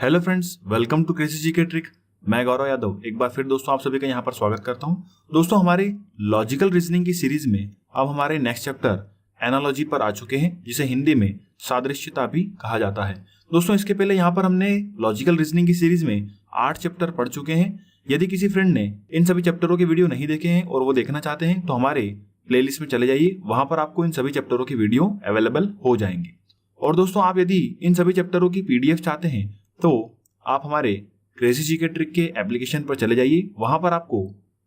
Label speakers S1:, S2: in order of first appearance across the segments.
S1: Hello friends, welcome to crazy GK trick. मैं गौरव यादव एक बार फिर दोस्तों आप सभी का यहाँ पर स्वागत करता हूँ। दोस्तों हमारी लॉजिकल रीजनिंग की सीरीज में अब हमारे नेक्स्ट चैप्टर एनालॉजी पर आ चुके हैं, जिसे हिंदी में सादृश्यता भी कहा जाता है। दोस्तों इसके पहले यहाँ पर हमने लॉजिकल रीजनिंग की सीरीज में 8 चैप्टर पढ़ चुके हैं। यदि किसी फ्रेंड ने इन सभी चैप्टरों के वीडियो नहीं देखे हैं और वो देखना चाहते हैं तो हमारे प्लेलिस्ट में चले जाइए, वहां पर आपको इन सभी चैप्टरों की वीडियो अवेलेबल हो जाएंगे। और दोस्तों आप यदि इन सभी चैप्टरों की पीडीएफ चाहते हैं तो आप हमारे क्रेजी जीके ट्रिक के एप्लीकेशन पर चले जाइए, वहां पर आपको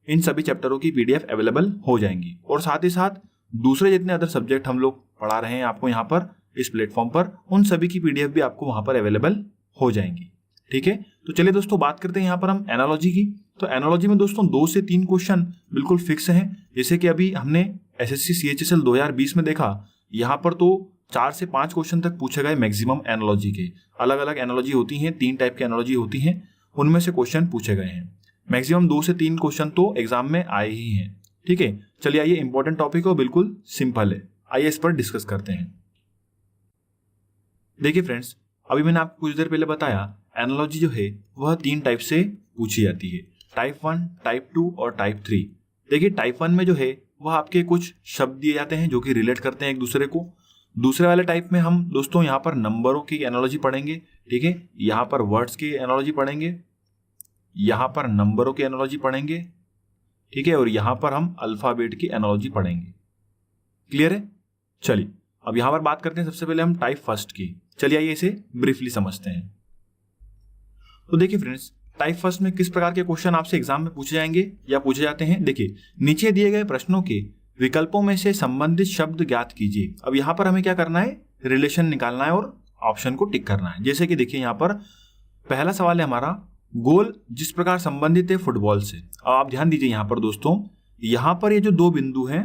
S1: इन सभी चैप्टरों की पीडीएफ अवेलेबल हो जाएंगी। और साथ ही साथ दूसरे जितने अदर सब्जेक्ट हम लोग पढ़ा रहे हैं आपको यहाँ पर इस प्लेटफॉर्म पर, उन सभी की पीडीएफ भी आपको वहां पर अवेलेबल हो जाएंगी। ठीक है, तो चलिए दोस्तों बात करते हैं यहाँ पर हम एनालॉजी की। तो एनालॉजी में दोस्तों 2 से 3 क्वेश्चन बिल्कुल फिक्स हैं, जैसे कि अभी हमने एसएससी सीएचएसएल 2020 में देखा। यहाँ पर तो 4 से 5 क्वेश्चन तक पूछे गए मैक्सिमम एनालॉजी के। अलग अलग एनालॉजी होती हैं, 3 टाइप की एनालॉजी होती हैं, उनमें से क्वेश्चन पूछे गए हैं। मैक्सिमम 2 से 3 क्वेश्चन तो एग्जाम में आए ही हैं। ठीक है, चलिए आइए इंपॉर्टेंट टॉपिक हो, बिल्कुल सिंपल है, आइए इस पर डिस्कस करते हैं। देखिए फ्रेंड्स, अभी मैंने आपको कुछ देर पहले बताया एनालॉजी जो है वह 3 टाइप से पूछी जाती है, टाइप 1, टाइप 2 और टाइप 3। देखिए टाइप 1 में जो है वह आपके कुछ शब्द दिए जाते हैं जो कि रिलेट करते हैं एक दूसरे को। दूसरे वाले टाइप में हम दोस्तों यहाँ पर नंबरों की एनालॉजी पढ़ेंगे। ठीक है, यहाँ पर वर्ड्स की एनालॉजी पढ़ेंगे, यहाँ पर नंबरों की एनालॉजी पढ़ेंगे। ठीक है, और यहाँ पर हम अल्फाबेट की एनालॉजी पढ़ेंगे। क्लियर है? चलिए अब यहाँ पर बात करते हैं सबसे पहले हम टाइप फर्स्ट की। चलिए आइए इसे ब्रीफली समझते हैं। तो देखिए फ्रेंड्स, टाइप फर्स्ट में किस प्रकार के क्वेश्चन आपसे एग्जाम में पूछे जाएंगे या पूछे जाते हैं। देखिए नीचे दिए गए प्रश्नों के विकल्पों में से संबंधित शब्द ज्ञात कीजिए। अब यहाँ पर हमें क्या करना है, रिलेशन निकालना है और ऑप्शन को टिक करना है। जैसे कि देखिए यहाँ पर पहला सवाल है हमारा, गोल जिस प्रकार संबंधित है फुटबॉल से। अब आप ध्यान दीजिए यहाँ पर दोस्तों, यहाँ पर ये जो 2 बिंदु हैं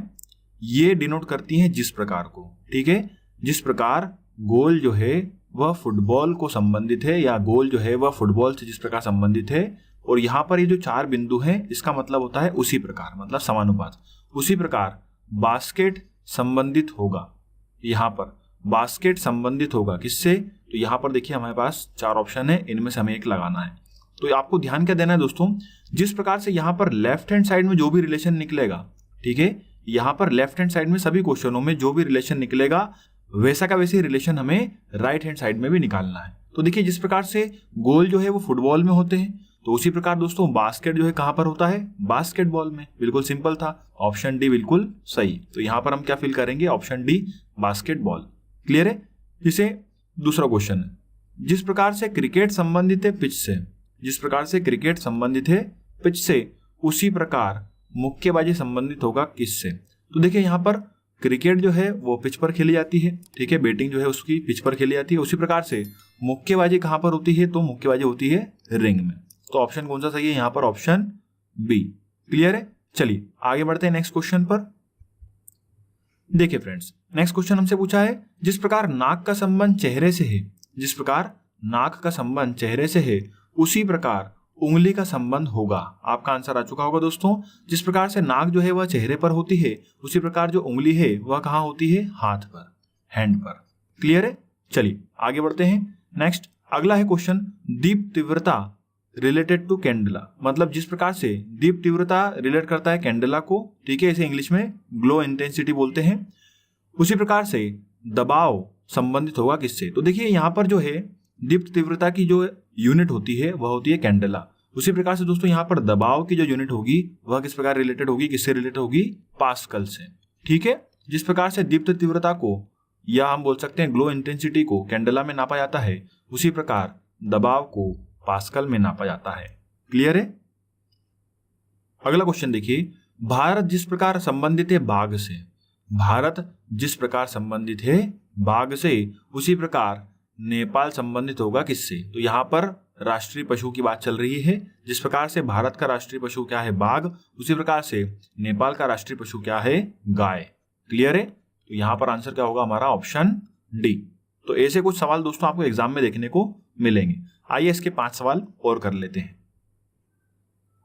S1: ये डिनोट करती हैं जिस प्रकार को। ठीक है, जिस प्रकार गोल जो है वह फुटबॉल को संबंधित है, या गोल जो है वह फुटबॉल से जिस प्रकार संबंधित है। और यहाँ पर ये जो 4 बिंदु हैं इसका मतलब होता है उसी प्रकार, मतलब समानुपात। उसी प्रकार बास्केट संबंधित होगा, यहाँ पर बास्केट संबंधित होगा किससे, तो यहाँ पर देखिए हमारे पास 4 ऑप्शन है, इनमें से हमें एक लगाना है। तो आपको ध्यान क्या देना है दोस्तों, जिस प्रकार से यहाँ पर लेफ्ट हैंड साइड में जो भी रिलेशन निकलेगा, ठीक है, यहाँ पर लेफ्ट हैंड साइड में सभी क्वेश्चनों में जो भी रिलेशन निकलेगा वैसा का वैसे रिलेशन हमें राइट हैंड साइड में भी निकालना है। तो देखिए जिस प्रकार से गोल जो है वो फुटबॉल में होते हैं, तो उसी प्रकार दोस्तों बास्केट जो है कहां पर होता है, बास्केटबॉल में। बिल्कुल सिंपल था, ऑप्शन डी बिल्कुल सही। तो यहां पर हम क्या फिल करेंगे, ऑप्शन डी बास्केटबॉल। क्लियर है? जिसे दूसरा क्वेश्चन है, जिस प्रकार से क्रिकेट संबंधित है पिच से, जिस प्रकार से क्रिकेट संबंधित है पिच से, उसी प्रकार मुक्केबाजी संबंधित होगा किससे। तो देखिए यहाँ पर क्रिकेट जो है वो पिच पर खेली जाती है। ठीक है, बैटिंग जो है उसकी पिच पर खेली जाती है। उसी प्रकार से मुक्केबाजी कहां पर होती है, तो मुक्केबाजी होती है रिंग में। तो ऑप्शन कौन सा सही है, यहाँ पर ऑप्शन बी। क्लियर है? चलिए आगे बढ़ते हैं नेक्स्ट क्वेश्चन पर। देखिए फ्रेंड्स, नेक्स्ट क्वेश्चन हमसे पूछा है, जिस प्रकार नाक का संबंध चेहरे से है, जिस प्रकार नाक का संबंध चेहरे से है उसी प्रकार उंगली का संबंध होगा। आपका आंसर आ चुका होगा दोस्तों। जिस प्रकार से नाक जो है वह चेहरे पर होती है, उसी प्रकार जो उंगली है वह कहां होती है, हाथ पर, हैंड पर। क्लियर है? चलिए आगे बढ़ते हैं। नेक्स्ट अगला है क्वेश्चन, दीप तीव्रता रिलेटेड टू कैंडला। मतलब जिस प्रकार से दीप तीव्रता रिलेट करता है कैंडला को, ठीक है, इसे इंग्लिश में ग्लो इंटेंसिटी बोलते हैं, उसी प्रकार से दबाव संबंधित होगा किससे। तो देखिए यहाँ पर जो है दीप तीव्रता की जो यूनिट होती है वह होती है कैंडला। उसी प्रकार से दोस्तों यहाँ पर दबाव की जो यूनिट होगी वह किस प्रकार रिलेटेड होगी, किससे रिलेटेड होगी, पास्कल से। ठीक है, जिस प्रकार से दीप्त तीव्रता को या हम बोल सकते हैं ग्लो इंटेंसिटी को कैंडला में नापा जाता है, उसी प्रकार दबाव को पास्कल में नापा जाता है। क्लियर है? अगला क्वेश्चन देखिए, भारत जिस प्रकार संबंधित है बाघ से, भारत जिस प्रकार संबंधित है बाघ से, उसी प्रकार नेपाल संबंधित होगा किससे। तो यहाँ पर राष्ट्रीय पशु की बात चल रही है। जिस प्रकार से भारत का राष्ट्रीय पशु क्या है, बाघ, उसी प्रकार से नेपाल का राष्ट्रीय पशु क्या है, गाय। क्लियर है? तो यहाँ पर आंसर क्या होगा हमारा, ऑप्शन डी। तो ऐसे कुछ सवाल दोस्तों आपको एग्जाम में देखने को मिलेंगे। आइए इसके 5 सवाल और कर लेते हैं।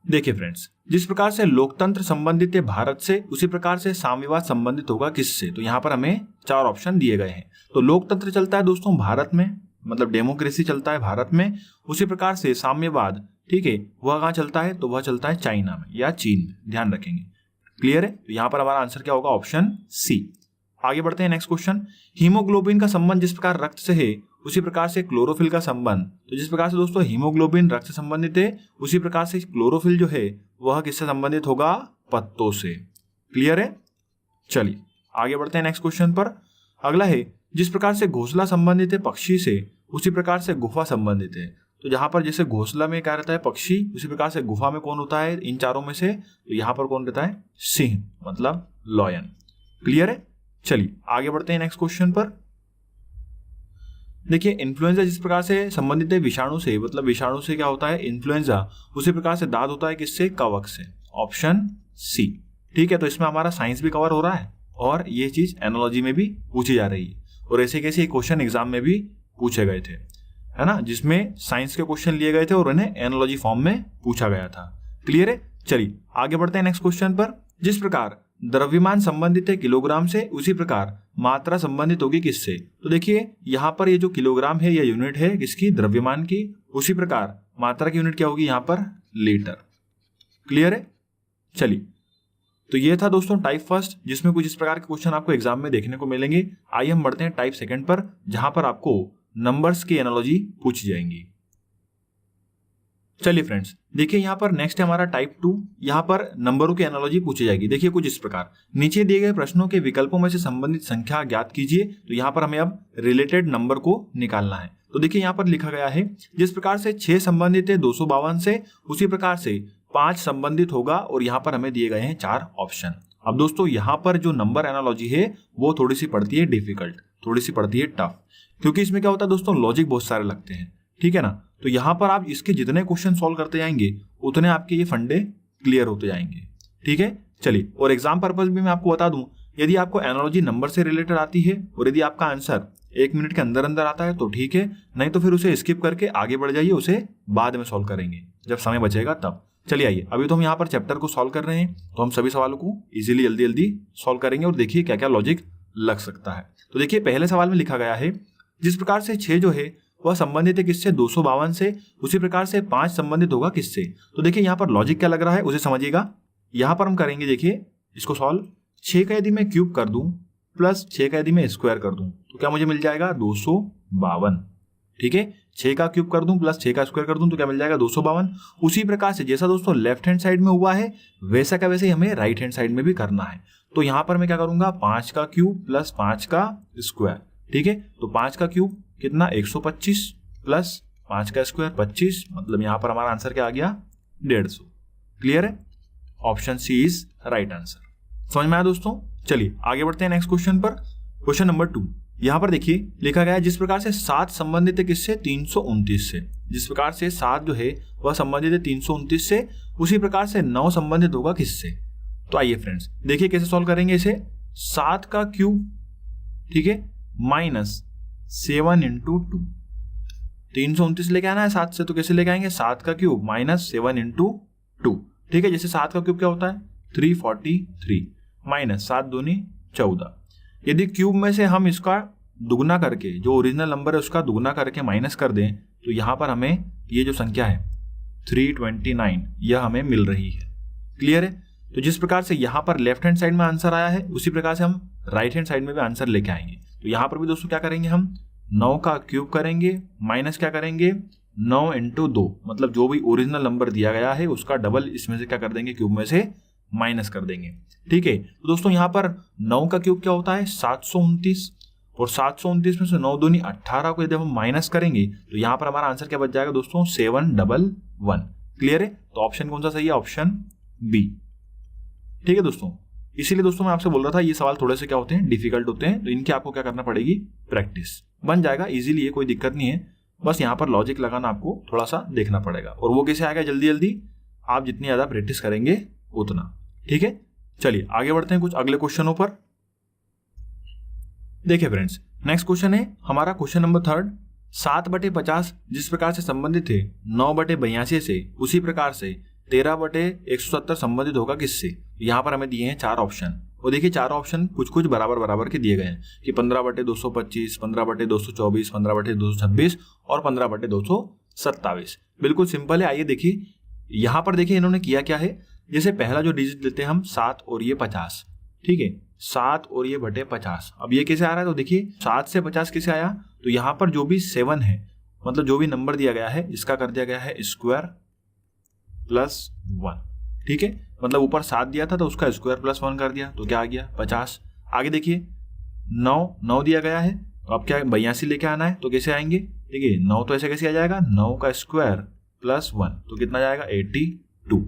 S1: देखिए फ्रेंड्स, जिस प्रकार से लोकतंत्र संबंधित है भारत से, उसी प्रकार से साम्यवाद संबंधित होगा किससे। तो यहाँ पर हमें 4 ऑप्शन दिए गए हैं। तो लोकतंत्र चलता है दोस्तों भारत में, मतलब डेमोक्रेसी चलता है भारत में, उसी प्रकार से साम्यवाद, ठीक है, वह कहाँ चलता है, तो वह चलता है चाइना में या चीन में, ध्यान रखेंगे। क्लियर है? तो यहाँ पर हमारा आंसर क्या होगा, ऑप्शन सी। आगे बढ़ते हैं नेक्स्ट क्वेश्चन। हीमोग्लोबिन का संबंध जिस प्रकार रक्त से है उसी प्रकार से क्लोरोफिल का संबंध, तो जिस प्रकार से दोस्तों हीमोग्लोबिन रक्त से संबंधित है उसी प्रकार से क्लोरोफिल जो है वह किससे संबंधित होगा, पत्तों से। क्लियर है? चलिए आगे बढ़ते हैं नेक्स्ट क्वेश्चन पर। अगला है, जिस प्रकार से घोंसला संबंधित है पक्षी से उसी प्रकार से गुफा संबंधित है। तो जहां पर जैसे घोंसला में क्या रहता है, पक्षी, उसी प्रकार से गुफा में कौन होता है इन चारों में से, तो यहां पर कौन रहता है, सिंह, मतलब लॉयन। क्लियर है? चलिए आगे बढ़ते हैं नेक्स्ट क्वेश्चन पर। देखिए, इन्फ्लुएंजा जिस प्रकार से संबंधित है विषाणु से, मतलब विषाणु से क्या होता है इन्फ्लुएंजा, उसी प्रकार से दांत होता है किससे, कवक से। Option C. ठीक है, तो इसमें हमारा साइंस भी कवर हो रहा है और ये चीज एनालॉजी में भी पूछी जा रही है, और ऐसे कैसे क्वेश्चन एग्जाम में भी पूछे गए थे, है ना, जिसमें साइंस के क्वेश्चन लिए गए थे और उन्हें एनालॉजी फॉर्म में पूछा गया था। क्लियर है? चलिए आगे बढ़ते हैं नेक्स्ट क्वेश्चन पर। जिस प्रकार द्रव्यमान संबंधित है किलोग्राम से उसी प्रकार मात्रा संबंधित होगी किससे। तो देखिए यहाँ पर ये जो किलोग्राम है यह यूनिट है किसकी, द्रव्यमान की, उसी प्रकार मात्रा की यूनिट क्या होगी यहाँ पर, लीटर। क्लियर है? चलिए, तो ये था दोस्तों टाइप फर्स्ट, जिसमें कुछ इस प्रकार के क्वेश्चन आपको एग्जाम में देखने को मिलेंगे। आइए हम बढ़ते हैं टाइप सेकंड पर, जहां पर आपको नंबर्स की एनालॉजी पूछी जाएंगी। चलिए फ्रेंड्स, देखिए यहाँ पर नेक्स्ट है हमारा टाइप 2, यहाँ पर नंबरों की एनालॉजी पूछी जाएगी। देखिए कुछ इस प्रकार, नीचे दिए गए प्रश्नों के विकल्पों में से संबंधित संख्या ज्ञात कीजिए। तो यहाँ पर हमें अब रिलेटेड नंबर को निकालना है। तो देखिए यहाँ पर लिखा गया है, जिस प्रकार से 6 संबंधित है 252 से, उसी प्रकार से 5 संबंधित होगा, और यहाँ पर हमें दिए गए हैं 4 ऑप्शन। अब दोस्तों यहाँ पर जो नंबर एनालॉजी है वो थोड़ी सी पड़ती है डिफिकल्ट, थोड़ी सी पड़ती है टफ, क्योंकि इसमें क्या होता है दोस्तों, लॉजिक बहुत सारे लगते हैं। ठीक है ना, तो यहाँ पर आप इसके जितने क्वेश्चन सॉल्व करते जाएंगे उतने आपके ये फंडे क्लियर होते जाएंगे। ठीक है? चलिए, और एग्जाम पर्पज भी मैं आपको बता दूं, यदि आपको एनालॉजी नंबर से रिलेटेड आती है और यदि आपका आंसर 1 मिनट के अंदर अंदर आता है तो ठीक है, नहीं तो फिर उसे स्किप करके आगे बढ़ जाइए, उसे बाद में सॉल्व करेंगे जब समय बचेगा तब। चलिए आइए, अभी तो हम यहाँ पर चैप्टर को सॉल्व कर रहे हैं, तो हम सभी सवालों को इजीली जल्दी जल्दी सॉल्व करेंगे और देखिए क्या क्या लॉजिक लग सकता है। तो देखिए पहले सवाल में लिखा गया है, जिस प्रकार से 6 जो है वह संबंधित है किससे, 252 से, उसी प्रकार से 5 संबंधित होगा किससे। तो देखिए यहाँ पर लॉजिक क्या लग रहा है उसे समझिएगा। यहाँ पर हम करेंगे, देखिए इसको सॉल्व, 6 का यदि मैं क्यूब कर दूं प्लस 6 का यदि मैं स्क्वायर कर दूं तो क्या मुझे मिल जाएगा, 252। ठीक है, 6 का क्यूब कर दूं प्लस 6 का स्क्वायर कर दूं तो क्या मिल जाएगा, 252। उसी प्रकार से जैसा दोस्तों लेफ्ट हैंड साइड में हुआ है वैसा का वैसे ही हमें राइट हैंड साइड में भी करना है। तो यहाँ पर मैं क्या करूंगा, 5 का क्यूब प्लस 5 का स्क्वायर। ठीक है, तो 5 का क्यूब कितना, 125 प्लस 5 का स्क्वायर 25, मतलब यहां पर हमारा आंसर क्या आ गया, 150। क्लियर है? Option C is right answer. समझ में आया दोस्तों? चलिए आगे बढ़ते हैं नेक्स्ट क्वेश्चन पर। क्वेश्चन नंबर 2, यहां पर देखिए लिखा गया है, जिस प्रकार से 7 संबंधित है किससे, 329 से। जिस प्रकार से 7 जो है वह संबंधित है 329 से, उसी प्रकार से 9 संबंधित होगा किससे। तो आइए फ्रेंड्स देखिए कैसे सॉल्व करेंगे इसे। 7 का क्यूब, ठीक है, माइनस 7 इंटू 2, 329 लेके आना है 7 से, तो कैसे लेके आएंगे, 7 का क्यूब माइनस 7 इंटू 2। ठीक है, जैसे 7 का क्यूब क्या होता है, 343 माइनस 7 दूनी 14। यदि क्यूब में से हम इसका दुगना करके, जो ओरिजिनल नंबर है उसका दुगना करके माइनस कर दें, तो यहां पर हमें ये जो संख्या है 329 यह हमें मिल रही है। क्लियर है? तो जिस प्रकार से यहां पर लेफ्ट हैंड साइड में आंसर आया है उसी प्रकार से हम राइट हैंड साइड में भी आंसर लेके आएंगे। तो यहां पर भी दोस्तों क्या करेंगे, हम 9 का क्यूब करेंगे माइनस क्या करेंगे, 9 इंटू 2, मतलब जो भी ओरिजिनल नंबर दिया गया है उसका डबल इसमें से क्या कर देंगे, क्यूब में से माइनस कर देंगे। ठीक है, तो दोस्तों यहाँ पर 9 का क्यूब क्या होता है, 729, और 729 में से 9 दूनी 18 को यदि हम माइनस करेंगे तो यहाँ पर हमारा आंसर क्या बच जाएगा दोस्तों, 711। क्लियर है? तो ऑप्शन कौन सा सही है, ऑप्शन बी। ठीक है दोस्तों, इसीलिए दोस्तों मैं आपसे बोल रहा था ये सवाल थोड़े से क्या होते हैं, डिफिकल्ट होते हैं, तो इनकी आपको क्या करना पड़ेगी, प्रैक्टिस। बन जाएगा इजीली, ये कोई दिक्कत नहीं है, बस यहाँ पर लॉजिक लगाना आपको थोड़ा सा देखना पड़ेगा, और वो कैसे आएगा, जल्दी जल्दी आप जितनी ज्यादा प्रैक्टिस करेंगे उतना। ठीक है, चलिए आगे बढ़ते हैं कुछ अगले क्वेश्चनों पर। देखिए फ्रेंड्स, नेक्स्ट क्वेश्चन है हमारा क्वेश्चन नंबर 3, 7/50 जिस प्रकार से संबंधित है 9/82 से, उसी प्रकार से 13/170 संबंधित होगा किससे। यहाँ पर हमें दिए हैं 4 ऑप्शन, वो देखिए चारों ऑप्शन कुछ कुछ बराबर बराबर के दिए गए हैं कि 15/225, 15/224, 15/226 और 15/227। बिल्कुल सिंपल है। आइए देखिए यहाँ पर देखिए इन्होंने किया क्या है। जैसे पहला जो डिजिट लेते हैं हम 7 और ये 50, ठीक है, 7 और ये बटे 50। अब ये कैसे आ रहा है, तो देखिए 7 से 50 कैसे आया, तो यहाँ पर जो भी 7 है, मतलब जो भी नंबर दिया गया है इसका कर दिया गया है स्क्वायर प्लस 1, ठीक है। मतलब ऊपर 7 दिया था तो उसका स्क्वायर प्लस 1 कर दिया तो क्या आ गया 50। आगे देखिए 9 दिया गया है, तो अब क्या 82 लेके आना है, तो कैसे आएंगे, देखिए 9 तो ऐसे कैसे आ जाएगा, 9 का स्क्वायर प्लस 1 तो कितना जाएगा 82।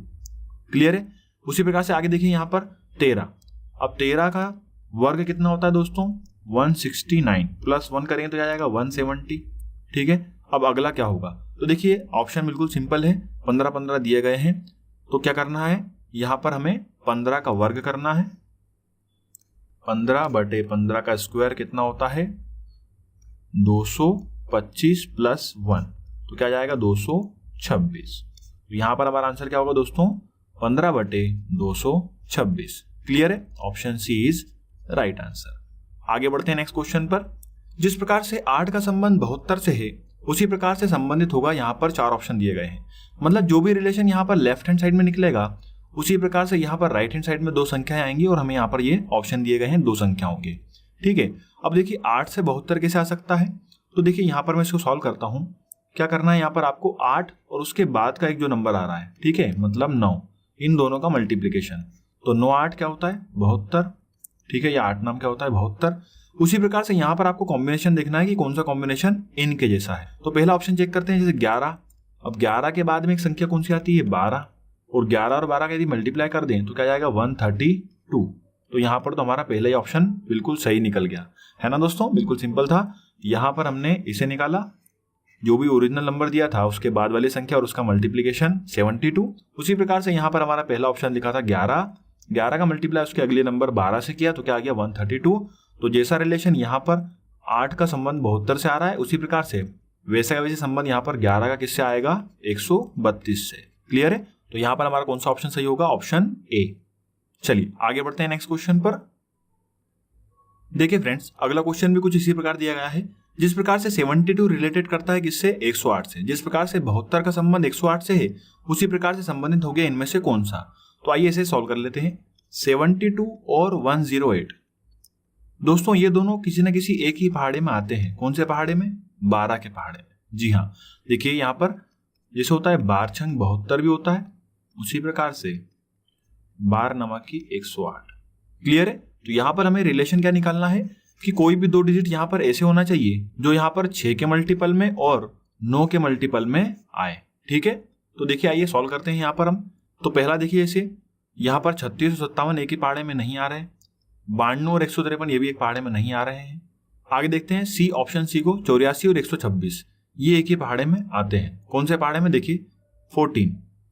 S1: क्लियर है। उसी प्रकार से आगे देखिए यहाँ पर 13। अब 13 का वर्ग कितना होता है दोस्तों 169, प्लस 1 करेंगे तो क्या जाएगा 170, ठीक है। अब अगला क्या होगा, तो देखिए ऑप्शन बिल्कुल सिंपल है, 15 दिए गए हैं, तो क्या करना है, यहाँ पर हमें 15 का वर्ग करना है। 15/15 का स्क्वायर कितना होता है 225 प्लस 1 तो क्या जाएगा 226। तो यहाँ पर हमारा आंसर क्या होगा दोस्तों 15/226। क्लियर है, option C is right answer. आगे बढ़ते हैं नेक्स्ट क्वेश्चन पर। जिस प्रकार से 8 का संबंध 72 से है उसी प्रकार से संबंधित होगा, यहाँ पर 4 ऑप्शन दिए गए हैं। मतलब जो भी रिलेशन यहाँ पर लेफ्ट हैंड साइड में निकलेगा उसी प्रकार से यहाँ पर राइट हैंड साइड में 2 संख्याएं आएंगी और हमें यहाँ पर ये ऑप्शन दिए गए हैं 2 संख्याओं के, ठीक है। अब देखिए 8 से 72 कैसे आ सकता है, तो देखिए यहाँ पर मैं इसको सॉल्व करता हूँ। क्या करना है, यहाँ पर आपको 8 और उसके बाद का एक जो नंबर आ रहा है, ठीक है, मतलब 9, इन दोनों का मल्टीप्लीकेशन, तो 9 8 क्या होता है 72, ठीक है, या 8 नाम क्या होता है 72। उसी प्रकार से यहाँ पर आपको कॉम्बिनेशन देखना है कि कौन सा कॉम्बिनेशन इनके जैसा है। तो पहला ऑप्शन चेक करते हैं, जैसे 11। अब 11 के बाद में एक संख्या कौन सी आती है 12, और 11 और 12 का यदि मल्टीप्लाई कर दें तो क्या जाएगा 132। तो यहाँ पर तो हमारा पहला ही ऑप्शन बिल्कुल सही निकल गया है ना दोस्तों, बिल्कुल सिंपल था। यहाँ पर हमने इसे निकाला, जो भी ओरिजिनल नंबर दिया था उसके बाद वाली संख्या और उसका मल्टीप्लीकेशन 72। उसी प्रकार से यहाँ पर हमारा पहला ऑप्शन लिखा था 11 का मल्टीप्लाई उसके अगले नंबर 12 से किया तो क्या आ गया 132। तो जैसा रिलेशन यहाँ पर 8 का संबंध 72 से आ रहा है उसी प्रकार से वैसे का वैसे संबंध यहाँ पर 11 का किससे आएगा 132 से। क्लियर है, तो यहाँ पर हमारा कौन सा ऑप्शन सही होगा, ऑप्शन ए। चलिए आगे बढ़ते हैं नेक्स्ट क्वेश्चन पर। देखिए फ्रेंड्स अगला क्वेश्चन भी कुछ इसी प्रकार दिया गया है। जिस प्रकार से 72 रिलेटेड करता है किससे 108 से, जिस प्रकार से 72 का संबंध 108 से है उसी प्रकार से संबंधित हो गया इनमें से कौन सा। तो आइए इसे सॉल्व कर लेते हैं। 72 और 108 दोस्तों ये दोनों किसी न किसी एक ही पहाड़े में आते हैं। कौन से पहाड़े में, 12 के पहाड़े में। जी हाँ, देखिए यहाँ पर जैसे होता है 12 छंग 72 भी होता है, उसी प्रकार से 12 नमक की 108। क्लियर है, तो यहाँ पर हमें रिलेशन क्या निकालना है कि कोई भी 2 डिजिट यहाँ पर ऐसे होना चाहिए जो यहाँ पर 6 के मल्टीपल में और 9 के मल्टीपल में आए, ठीक है। तो देखिए आइए सॉल्व करते हैं यहाँ पर हम। तो पहला देखिए ऐसे यहाँ पर 36 और 57 एक ही पहाड़े में नहीं आ रहे, 92 और 153 ये भी एक पहाड़े में नहीं आ रहे हैं। आगे देखते हैं सी, ऑप्शन सी को 84 और 126 ये एक ही पहाड़े में आते हैं। कौन से पहाड़े में, देखिए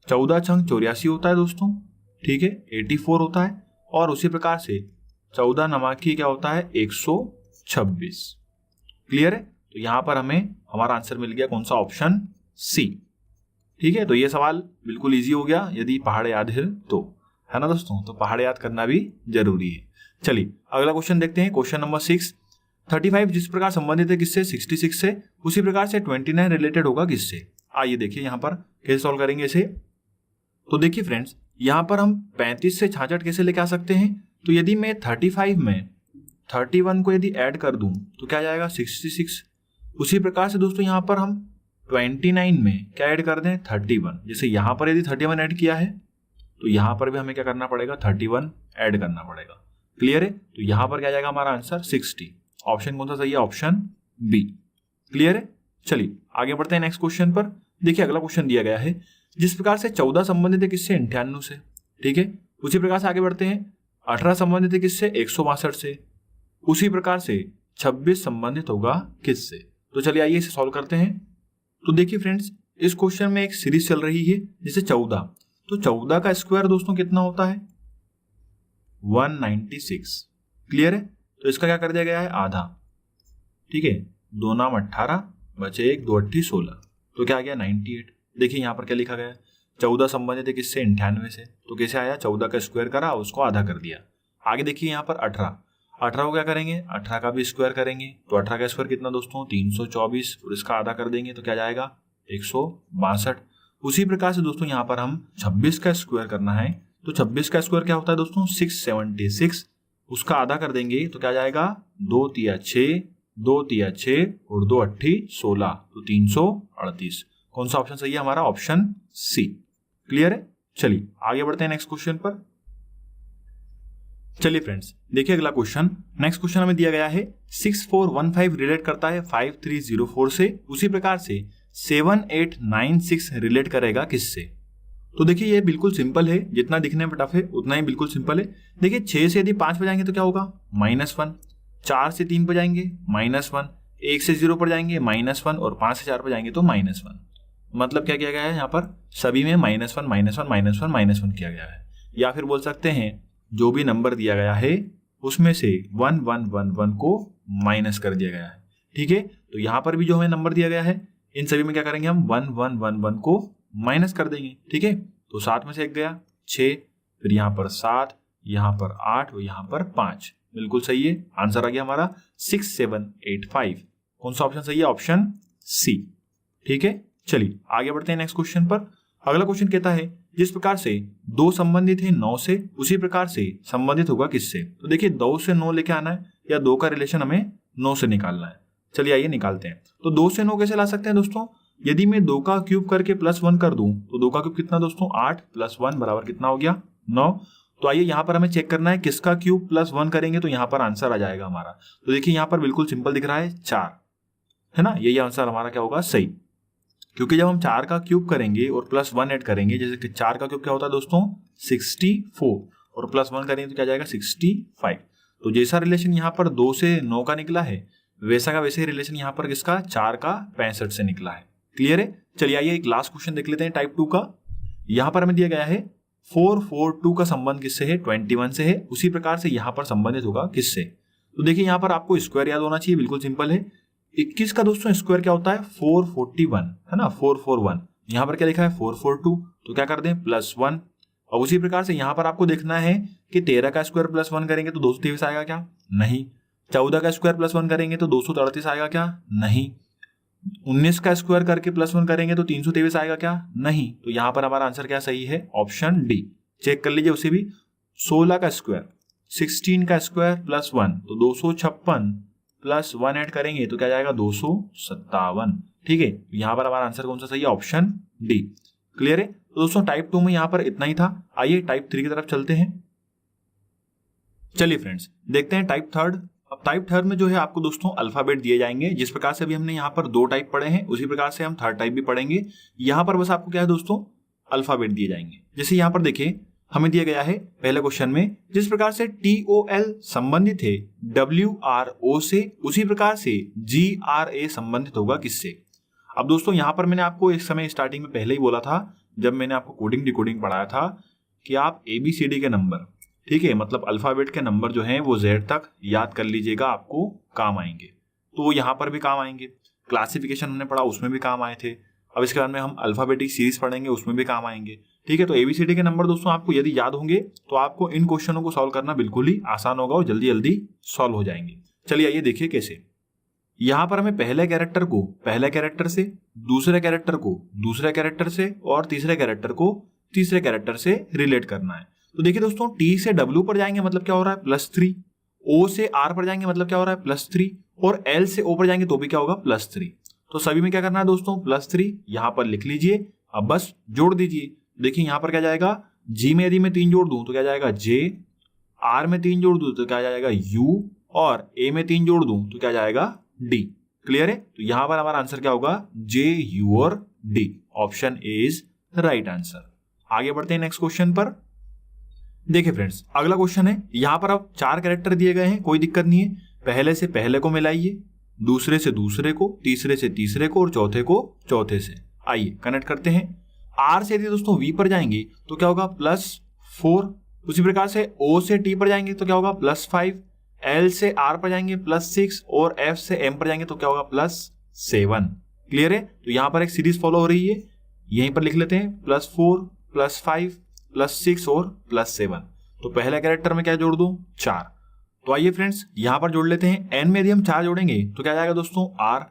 S1: 14 छंग 84 होता है दोस्तों, ठीक है, 84 होता है, और उसी प्रकार से 14 नमाकी क्या होता है 126। क्लियर है, तो यहां पर हमें हमारा आंसर मिल गया कौन सा, ऑप्शन सी। ठीक है, तो ये सवाल बिल्कुल इजी हो गया यदि पहाड़ याद है तो, है ना दोस्तों। तो पहाड़ याद करना भी जरूरी है। चलिए अगला क्वेश्चन देखते हैं, क्वेश्चन नंबर 6। 35 जिस प्रकार संबंधित है किससे 66 से, उसी प्रकार से 29 रिलेटेड होगा किससे। आइए देखिए यहाँ पर कैसे सॉल्व करेंगे इसे। तो देखिए फ्रेंड्स यहाँ पर हम 35 से 66 कैसे लेके आ सकते हैं। तो यदि मैं 35 में 31 को यदि ऐड कर दूं तो क्या जाएगा 66। उसी प्रकार से दोस्तों यहाँ पर हम 29 में क्या ऐड कर दें 31। जैसे यहाँ पर यदि 31 ऐड किया है तो यहाँ पर भी हमें क्या करना पड़ेगा 31 ऐड करना पड़ेगा। क्लियर है, तो यहाँ पर क्या जाएगा हमारा आंसर 60। ऑप्शन कौन सा सही है, ऑप्शन बी। क्लियर है, चलिए आगे बढ़ते हैं नेक्स्ट क्वेश्चन पर। देखिए अगला क्वेश्चन दिया गया है, जिस प्रकार से 14 संबंधित है किससे 98 से, ठीक है। उसी प्रकार से आगे बढ़ते हैं, 18 संबंधित है किससे 162 से, उसी प्रकार से 26 संबंधित होगा किससे। तो चलिए आइए इसे सॉल्व करते हैं। तो देखिए फ्रेंड्स इस क्वेश्चन में एक सीरीज चल रही है जैसे 14, तो 14 का स्क्वायर दोस्तों कितना होता है 196। क्लियर है, तो इसका क्या कर दिया गया है आधा, ठीक है, 2 नाम 18 बचे 1 2 8 16, तो क्या आ गया 98। देखिए यहाँ पर क्या लिखा गया है 14 संबंधित है किससे 98 से, तो कैसे आया 14 का स्क्वायर करा उसको आधा कर दिया। आगे देखिए यहाँ पर 18 को क्या करेंगे, 18 का भी स्क्वायर करेंगे, तो 18 का स्क्वायर कितना दोस्तों 324, और इसका आधा कर देंगे तो क्या जाएगा 162। उसी प्रकार से दोस्तों यहाँ पर हम 26 का स्क्वायर करना है, तो 26 का स्क्वायर क्या होता है दोस्तों 676, उसका आधा कर देंगे तो क्या जाएगा 2 तिया 6, 2 तिया 6 और 2 अट्ठी 16, तो 338। कौन सा ऑप्शन सही है हमारा, ऑप्शन सी। क्लियर है। चलिए आगे बढ़ते हैं नेक्स्ट क्वेश्चन पर। चलिए फ्रेंड्स देखिए अगला क्वेश्चन। नेक्स्ट क्वेश्चन हमें दिया गया है 6415 रिलेट करता है 5304 से, उसी प्रकार से 7896 रिलेट करेगा किससे। तो देखिए ये बिल्कुल सिंपल है, जितना दिखने में टफ है उतना ही बिल्कुल सिंपल है। देखिए 6 से यदि 5 पर जाएंगे तो क्या होगा -1, 4 से 3 पर जाएंगे -1, 1 से 0 पर जाएंगे -1 और 5 से 4 पर जाएंगे तो -1। मतलब क्या किया गया है यहाँ पर सभी में -1 -1 -1 -1 किया गया है। या फिर बोल सकते हैं जो भी नंबर दिया गया है उसमें से 1 1 1 1 को माइनस कर दिया गया है। ठीक है, तो यहाँ पर भी जो हमें नंबर दिया गया है इन सभी में क्या करेंगे हम 1 1 1 1 को माइनस कर देंगे। ठीक है, तो 7 में से 1 गया 6, फिर यहाँ पर 7, यहाँ पर 8 और यहाँ पर 5। बिल्कुल सही है, आंसर आ गया हमारा 6785। कौन सा ऑप्शन सही है, ऑप्शन सी। ठीक है, चलिए आगे बढ़ते हैं नेक्स्ट क्वेश्चन पर। अगला क्वेश्चन कहता है जिस प्रकार से 2 संबंधित है 9 से, उसी प्रकार से संबंधित होगा किससे। तो देखिए 2 से 9 लेके आना है या 2 का रिलेशन हमें 9 से निकालना है। चलिए आइए निकालते हैं। तो 2 से 9 कैसे ला सकते हैं दोस्तों, यदि मैं 2 का क्यूब करके +1 कर दूं तो 2 का क्यूब कितना दोस्तों 8 + 1 बराबर कितना हो गया 9। तो आइए यहाँ पर हमें चेक करना है किसका क्यूब +1 करेंगे तो यहाँ पर आंसर आ जाएगा हमारा। तो देखिए यहाँ पर बिल्कुल सिंपल दिख रहा है 4, है ना, यही आंसर हमारा क्या होगा सही। क्योंकि जब हम 4 का क्यूब करेंगे और +1 ऐड करेंगे, जैसे कि 4 का क्यूब क्या होता है दोस्तों 64 और +1 करेंगे तो क्या जाएगा 65। तो जैसा रिलेशन यहाँ पर 2 से 9 का निकला है वैसा का वैसे ही रिलेशन यहाँ पर किसका 4 का 65 से निकला है। क्लियर है। चलिए आइए एक लास्ट क्वेश्चन देख लेते हैं टाइप 2 का। यहाँ पर हमें दिया गया है 442 का संबंध किससे है 21 से है, उसी प्रकार से यहाँ पर संबंधित होगा किससे। तो देखिए यहाँ पर आपको स्क्वायर याद होना चाहिए, बिल्कुल सिंपल है। 21 का दोस्तों स्क्वायर क्या होता है 441, है ना 441। यहाँ पर क्या लिखा है 442, तो क्या कर दें +1। और उसी प्रकार से यहाँ पर आपको देखना है कि 13 का स्क्वायर +1 करेंगे तो 223 आएगा क्या, नहीं। 14 का स्क्वायर +1 करेंगे तो 233 आएगा क्या, नहीं। 19 का स्क्वायर करके +1 करेंगे तो 323 आएगा क्या, नहीं। तो यहाँ पर हमारा आंसर क्या सही है, ऑप्शन डी। चेक कर लीजिए उसे भी। 16 का स्क्वायर 16 का स्क्वायर +1 तो 256 +1 ऐड करेंगे तो क्या जाएगा 257। ठीक है, यहाँ पर हमारा आंसर कौन सा सही है, ऑप्शन डी। क्लियर है। तो दोस्तों टाइप 2 में यहाँ पर इतना ही था। आइए टाइप 3 की तरफ चलते हैं। चलिए फ्रेंड्स देखते हैं टाइप 3। अब टाइप 3 में जो है आपको दोस्तों अल्फाबेट दिए जाएंगे। जिस प्रकार से अभी हमने यहाँ पर 2 टाइप पढ़े हैं उसी प्रकार से हम 3rd टाइप भी पढ़ेंगे। यहाँ पर बस आपको क्या है दोस्तों अल्फाबेट दिए जाएंगे। जैसे यहाँ पर देखिए हमें दिया गया है पहले क्वेश्चन में जिस प्रकार से TOL संबंधित है WRO से, उसी प्रकार से GRA संबंधित होगा किससे। अब दोस्तों यहाँ पर मैंने आपको एक समय स्टार्टिंग में पहले ही बोला था जब मैंने आपको कोडिंग डिकोडिंग पढ़ाया था कि आप ABCD के नंबर, ठीक है, मतलब अल्फाबेट के नंबर जो हैं वो Z तक याद कर लीजिएगा, आपको काम आएंगे। तो यहाँ पर भी काम आएंगे। क्लासिफिकेशन हमने पढ़ा उसमें भी काम आए थे। अब इसके बाद में हम अल्फाबेटिक सीरीज पढ़ेंगे उसमें भी काम आएंगे। ठीक है, तो ABCD के नंबर दोस्तों आपको यदि याद होंगे तो आपको इन क्वेश्चनों को सॉल्व करना बिल्कुल ही आसान होगा और जल्दी जल्दी सॉल्व हो जाएंगे। चलिए आइए देखिए कैसे। यहाँ पर हमें पहले कैरेक्टर को पहले कैरेक्टर से, दूसरे कैरेक्टर को दूसरे कैरेक्टर से और तीसरे कैरेक्टर को तीसरे कैरेक्टर से रिलेट करना है। तो देखिए दोस्तों T से W पर जाएंगे मतलब क्या हो रहा है +3, O से R पर जाएंगे मतलब क्या हो रहा है +3 और L से O पर जाएंगे तो भी क्या होगा +3। तो सभी में क्या करना है दोस्तों +3 यहाँ पर लिख लीजिए। अब बस जोड़ दीजिए। देखिए यहाँ पर क्या जाएगा G में यदि मैं 3 जोड़ दूं तो क्या जाएगा J, R में 3 जोड़ दूं तो क्या जाएगा U और A में 3 जोड़ दूं तो क्या जाएगा D। क्लियर है। तो यहाँ पर हमारा आंसर क्या होगा J, U और D। Option A is right answer. आगे बढ़ते हैं नेक्स्ट क्वेश्चन पर। देखिए फ्रेंड्स अगला क्वेश्चन है। यहाँ पर अब 4 कैरेक्टर दिए गए हैं, कोई दिक्कत नहीं है। पहले से पहले को मिलाइए, दूसरे से दूसरे को, तीसरे से तीसरे को और चौथे को चौथे से। आइए कनेक्ट करते हैं। R से यदि दोस्तों V पर जाएंगे तो क्या होगा +4। उसी प्रकार से O से T पर जाएंगे तो क्या होगा +5, L से R पर जाएंगे +6 और F से M पर जाएंगे तो क्या होगा +7। क्लियर है। तो यहाँ पर एक सीरीज फॉलो हो रही है, यहीं पर लिख लेते हैं +4 +5 +6 और +7। तो पहले कैरेक्टर में क्या जोड़ दूं, 4। तो आइए फ्रेंड्स यहां पर जोड़ लेते हैं। एन में यदि हम 4 जोड़ेंगे तो क्या जाएगा दोस्तों, आर।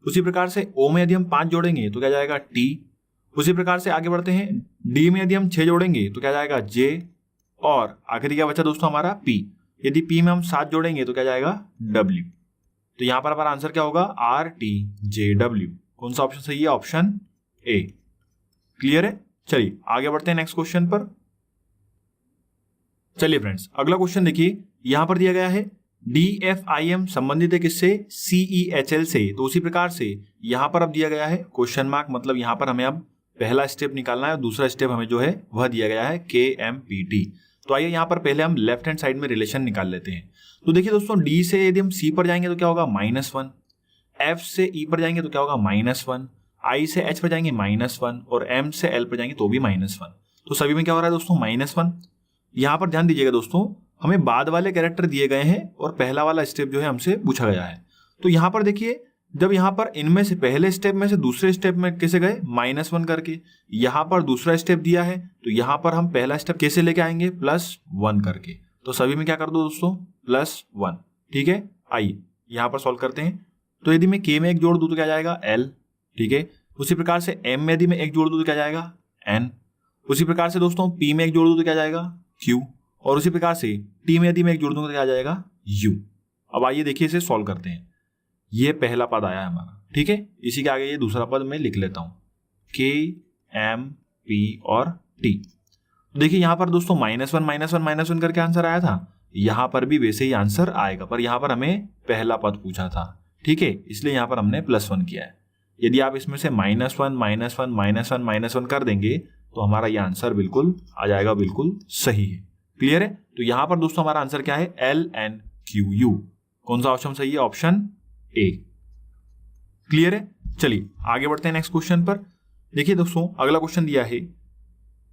S1: उसी प्रकार से ओ में यदि हम 5 जोड़ेंगे तो क्या जाएगा, टी। उसी प्रकार से आगे बढ़ते हैं, डी में यदि हम 6 जोड़ेंगे तो क्या जाएगा, जे। और आखिरी क्या बचा दोस्तों हमारा, पी। यदि पी में हम 7 जोड़ेंगे तो क्या जाएगा, डब्ल्यू। तो यहां पर हमारा आंसर क्या होगा, आर टी जे डब्ल्यू। कौन सा ऑप्शन सही है, ऑप्शन ए। क्लियर है। चलिए आगे बढ़ते हैं नेक्स्ट क्वेश्चन पर। चलिए फ्रेंड्स अगला क्वेश्चन देखिए, यहां पर दिया गया है DFIM संबंधित है किससे, CEHL से। तो उसी प्रकार से यहां पर अब दिया गया है क्वेश्चन मार्क, मतलब यहां पर हमें अब पहला स्टेप निकालना है और दूसरा स्टेप हमें जो है वह दिया गया है KMPT। तो आइए यहां पर पहले हम लेफ्ट हैंड साइड में रिलेशन निकाल लेते हैं। तो देखिए दोस्तों, D से यदि हम C पर जाएंगे तो क्या होगा, -1। F से E पर जाएंगे तो क्या होगा, -1। I से H पर जाएंगे -1 और M से L पर जाएंगे तो भी -1। तो सभी में क्या हो रहा है दोस्तों, -1। यहां पर ध्यान दीजिएगा दोस्तों, हमें बाद वाले कैरेक्टर दिए गए हैं और पहला वाला स्टेप जो है हमसे पूछा गया है। तो यहां पर देखिए, जब यहां पर इनमें से पहले स्टेप में से दूसरे स्टेप में कैसे गए, -1 करके। यहां पर दूसरा स्टेप दिया है तो यहां पर हम पहला स्टेप कैसे लेके आएंगे, +1 करके। तो सभी में क्या कर दो दोस्तों, +1। ठीक है, आइए यहां पर सॉल्व करते हैं। तो यदि मैं K में 1 जोड़ दूं तो क्या जाएगा, L। ठीक है, उसी प्रकार से M में यदि मैं 1 जोड़ दूं तो क्या जाएगा, N। उसी प्रकार से दोस्तों P में 1 जोड़ दूं तो क्या जाएगा, Q। और उसी प्रकार से T में यदि मैं 1 जोड़ दूंगा तो क्या जाएगा, U। अब आइए देखिए इसे सॉल्व करते हैं। ये पहला पद आया हमारा, ठीक है। इसी के आगे ये दूसरा पद मैं लिख लेता हूं, K M P और T। देखिए यहां पर दोस्तों -1 करके आंसर आया था, यहां पर भी वैसे ही आंसर आएगा, पर यहां पर हमें पहला पद पूछा था। ठीक है, इसलिए यहां पर हमने +1 किया है। यदि आप इसमें से -1 कर देंगे तो हमारा ये आंसर बिल्कुल आ जाएगा, बिल्कुल सही है। क्लियर है। तो यहां पर दोस्तों हमारा आंसर क्या है, LNQU। कौन सा ऑप्शन सही है, ऑप्शन ए। क्लियर है। चलिए आगे बढ़ते हैं नेक्स्ट क्वेश्चन पर। देखिए दोस्तों अगला क्वेश्चन दिया है,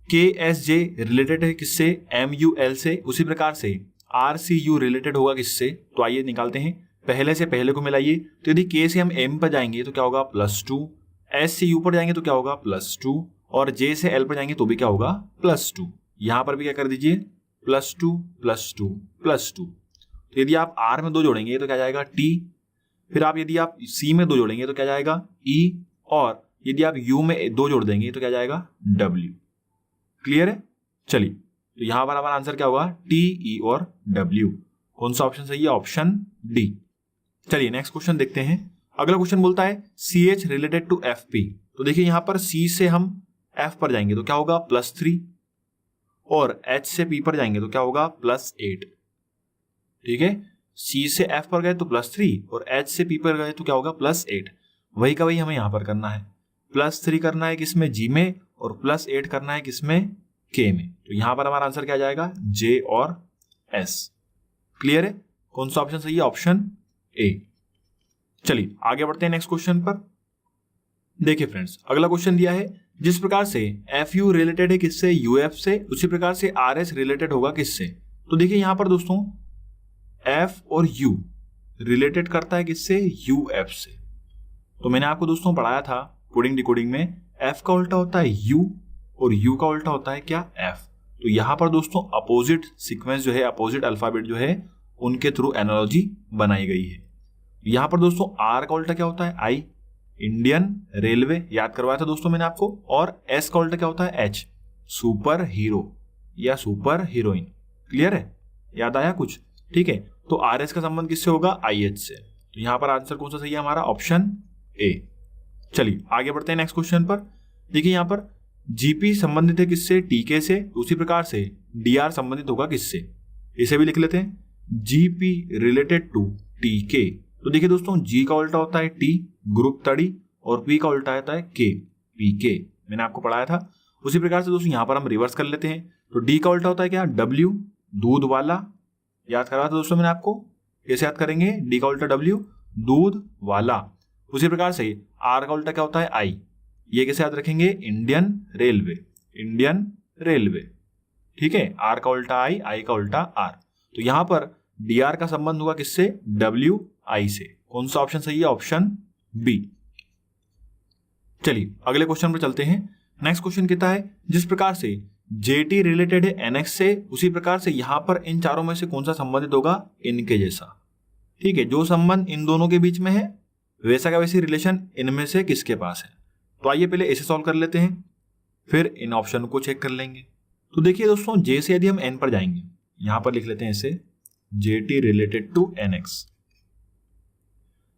S1: KSJ रिलेटेड है किससे, MUL से। उसी प्रकार से RCU रिलेटेड होगा किससे। तो आइए निकालते हैं, पहले से पहले को मिलाइए। तो यदि K से हम M पर जाएंगे तो क्या होगा, +2। S से U पर जाएंगे तो क्या होगा, +2। और J से L पर जाएंगे तो भी क्या होगा, +2। यहां पर भी क्या कर दीजिए, +2 +2 +2। तो यदि आप R में 2 जोड़ेंगे तो क्या जाएगा, T। फिर आप यदि आप C में 2 जोड़ेंगे तो क्या जाएगा, E। और यदि आप U में 2 जोड़ देंगे तो क्या जाएगा, W। क्लियर है। चलिए तो यहां पर हमारा आंसर क्या होगा, T E और W। कौन सा ऑप्शन सही है, ऑप्शन डी। चलिए नेक्स्ट क्वेश्चन देखते हैं। अगला क्वेश्चन बोलता है CH रिलेटेड टू FP। तो देखिए यहां पर C से हम F पर जाएंगे तो क्या होगा, +3। और H से P पर जाएंगे तो क्या होगा, +8। ठीक है, C से F पर गए तो +3 और H से P पर गए तो क्या होगा, +8। वही का वही हमें यहां पर करना है, +3 करना है किसमें, G में, और +8 करना है किसमें, K में। तो यहां पर हमारा आंसर क्या जाएगा, J और S। क्लियर है। कौन सा ऑप्शन सही है, ऑप्शन ए। चलिए आगे बढ़ते हैं नेक्स्ट क्वेश्चन पर। देखिए फ्रेंड्स अगला क्वेश्चन दिया है, जिस प्रकार से FU रिलेटेड है किससे, UF से। उसी प्रकार से RS रिलेटेड होगा किससे। तो देखिए यहां पर दोस्तों F और U रिलेटेड करता है किससे, UF से। तो मैंने आपको दोस्तों पढ़ाया था कोडिंग डिकोडिंग में, F का उल्टा होता है U और U का उल्टा होता है क्या, F। तो यहां पर दोस्तों अपोजिट सीक्वेंस जो है, अपोजिट अल्फाबेट जो है, उनके थ्रू एनालॉजी बनाई गई है। यहां पर दोस्तों R का उल्टा क्या होता है, I, इंडियन रेलवे, याद करवाया था दोस्तों मैंने आपको। और S का उल्टा क्या होता है, H, सुपर हीरो या सुपर हीरोइन। क्लियर है, याद आया कुछ। ठीक है, तो RS का संबंध किससे होगा, IH से। तो यहां पर आंसर कौन सा सही है हमारा, ऑप्शन ए। चलिए आगे बढ़ते हैं नेक्स्ट क्वेश्चन पर। देखिए यहां पर GP संबंधित है किससे, TK से। उसी प्रकार से DR संबंधित होगा किससे, इसे भी लिख लेते हैं, GP रिलेटेड टू TK। तो देखिए दोस्तों G का उल्टा होता है T, ग्रुप तड़ी, और P का उल्टा होता है K, PK। मैंने आपको पढ़ाया था। उसी प्रकार से दोस्तों यहां पर हम रिवर्स कर लेते हैं। तो D का उल्टा होता है क्या, W, दूध वाला। याद करवाया था दोस्तों मैंने आपको, कैसे याद करेंगे, D का उल्टा W, दूध वाला। उसी प्रकार से R का उल्टा क्या होता है, I। ये कैसे याद रखेंगे, इंडियन रेलवे, इंडियन रेलवे। ठीक है, R का उल्टा I का उल्टा R। तो यहां पर DR का संबंध हुआ किससे, WI से। कौन सा ऑप्शन सही है, ऑप्शन बी। चलिए अगले क्वेश्चन पर चलते हैं। नेक्स्ट क्वेश्चन कहता है, जिस प्रकार से JT रिलेटेड है NX से, उसी प्रकार से यहां पर इन चारों में से कौन सा संबंधित होगा, इनके जैसा। ठीक है, जो संबंध इन दोनों के बीच में है वैसा का वैसी रिलेशन इनमें से किसके पास है। तो आइए पहले ऐसे सॉल्व कर लेते हैं, फिर इन ऑप्शन को चेक कर लेंगे। तो देखिए दोस्तों, J से यदि हम N पर जाएंगे, यहां पर लिख लेते हैं ऐसे JT रिलेटेड टू NX।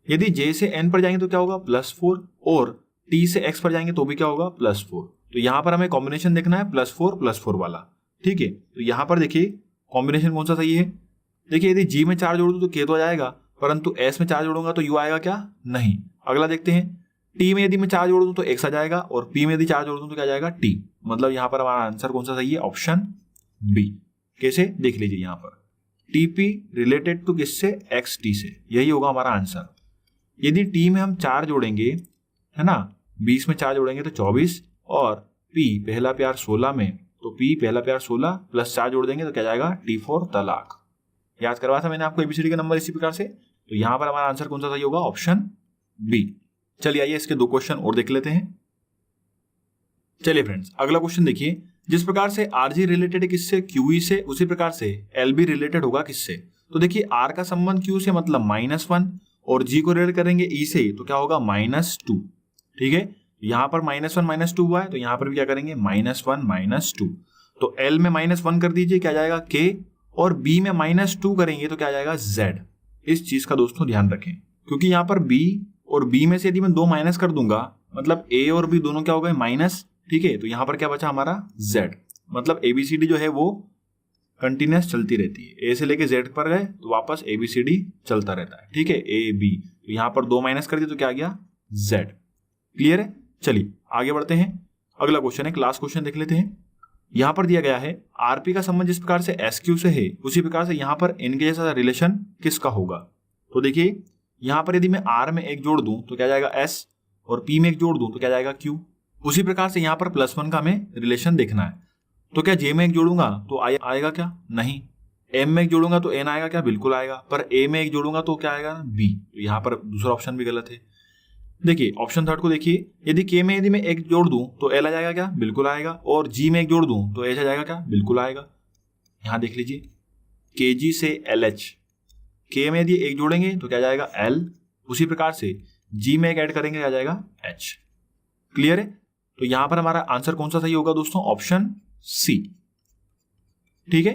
S1: यदि J से N पर जाएंगे तो क्या होगा, +4, और T से X पर जाएंगे तो भी क्या होगा, +4। तो यहां पर हमें कॉम्बिनेशन देखना है +4 वाला। ठीक है, तो यहां पर देखिए कॉम्बिनेशन कौन सा सही है। देखिए यदि G में 4 जोड़ दूं तो K तो आ जाएगा, परंतु S में 4 जोड़ूंगा तो U आएगा क्या, नहीं। अगला देखते हैं, T में यदि मैं 4 जोड़ दूं तो X आ जाएगा, और P में यदि 4 जोड़ दूं तो क्या आ जाएगा, T। मतलब यहां पर हमारा आंसर कौन सा सही है, ऑप्शन बी। कैसे, देख लीजिए यहां पर TP रिलेटेड टू किससे, XT से, यही होगा हमारा आंसर। यदि T में हम 4 जोड़ेंगे, है ना, 20 में 4 जोड़ेंगे तो 24, और P पहला प्यार 16 में, तो P पहला प्यार 16 प्लस 4 जोड़ देंगे तो क्या जाएगा, T4 तलाक। याद करवाया था मैंने आपको ABCD के नंबर इसी प्रकार से। तो यहां पर हमारा आंसर कौन सा सही होगा, ऑप्शन बी। चलिए आइए इसके 2 क्वेश्चन और देख लेते हैं। चलिए फ्रेंड्स, अगला क्वेश्चन देखिए, जिस प्रकार से RG रिलेटेड है किससे, QE से, उसी प्रकार से LB रिलेटेड होगा किससे। तो देखिए R का संबंध Q से मतलब -1, और G को रिलेट करेंगे E से तो क्या होगा, -2। ठीक है, यहां पर -1 -2 हुआ है, तो यहां पर भी क्या करेंगे, -1 -2। तो L में -1 कर दीजिए, क्या जाएगा K, और B में -2 करेंगे तो क्या जाएगा, Z। इस चीज का दोस्तों ध्यान रखें, क्योंकि यहां पर B और B में से यदि मैं 2 माइनस कर दूंगा, मतलब A और B दोनों क्या हो गए, माइनस। ठीक है, तो यहां पर क्या बचा हमारा, Z। मतलब ABCD जो है वो कंटिन्यूस चलती रहती है, A से लेके Z पर गए तो वापस ABCD चलता रहता है। ठीक है, AB, तो यहां पर 2 माइनस कर दिए तो क्या आ गया, Z। क्लियर है, चलिए आगे बढ़ते हैं। अगला क्वेश्चन है, क्लास क्वेश्चन देख लेते हैं। यहां पर दिया गया है RP का संबंध जिस प्रकार से SQ से है, उसी प्रकार से यहां पर इनके जैसा रिलेशन किसका होगा। तो देखिए यहां पर यदि मैं R में 1 जोड़ दूं तो क्या जाएगा S, और P में 1 जोड़ दूं तो क्या जाएगा Q। उसी प्रकार से यहां पर +1 का हमें रिलेशन देखना है। तो क्या J में 1 जोड़ूंगा तो आएगा क्या, नहीं। M में 1 जोड़ूंगा तो N आएगा क्या, बिल्कुल आएगा। पर A में 1 जोड़ूंगा तो क्या आएगा, B। तो यहां पर दूसरा ऑप्शन भी गलत है। देखिए ऑप्शन थर्ड को देखिए, यदि K में यदि मैं 1 जोड़ दूं तो L आ जाएगा क्या, बिल्कुल आएगा। और G में 1 जोड़ दूं तो H आ जाएगा क्या, बिल्कुल आएगा। यहां देख लीजिए KG से LH, K में यदि 1 जोड़ेंगे तो क्या जाएगा, L। उसी प्रकार से G में 1 ऐड करेंगे क्या जाएगा, H। क्लियर है, तो यहां पर हमारा आंसर कौन सा सही होगा दोस्तों, ऑप्शन C। ठीक है,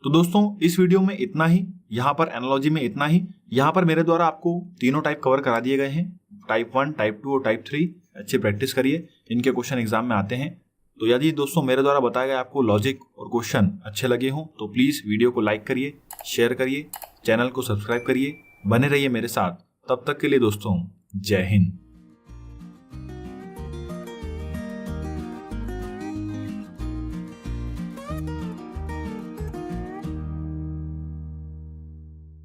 S1: तो दोस्तों इस वीडियो में इतना ही, यहां पर एनालॉजी में इतना ही। यहां पर मेरे द्वारा आपको तीनों टाइप कवर करा दिए गए हैं, टाइप 1, टाइप 2 और टाइप 3। अच्छी प्रैक्टिस करिए, इनके क्वेश्चन एग्जाम में आते हैं। तो यदि दोस्तों मेरे द्वारा बताए गए आपको लॉजिक और क्वेश्चन अच्छे लगे हों तो प्लीज वीडियो को लाइक करिए, शेयर करिए, चैनल को सब्सक्राइब करिए, बने रहिए मेरे साथ। तब तक के लिए दोस्तों, जय हिंद।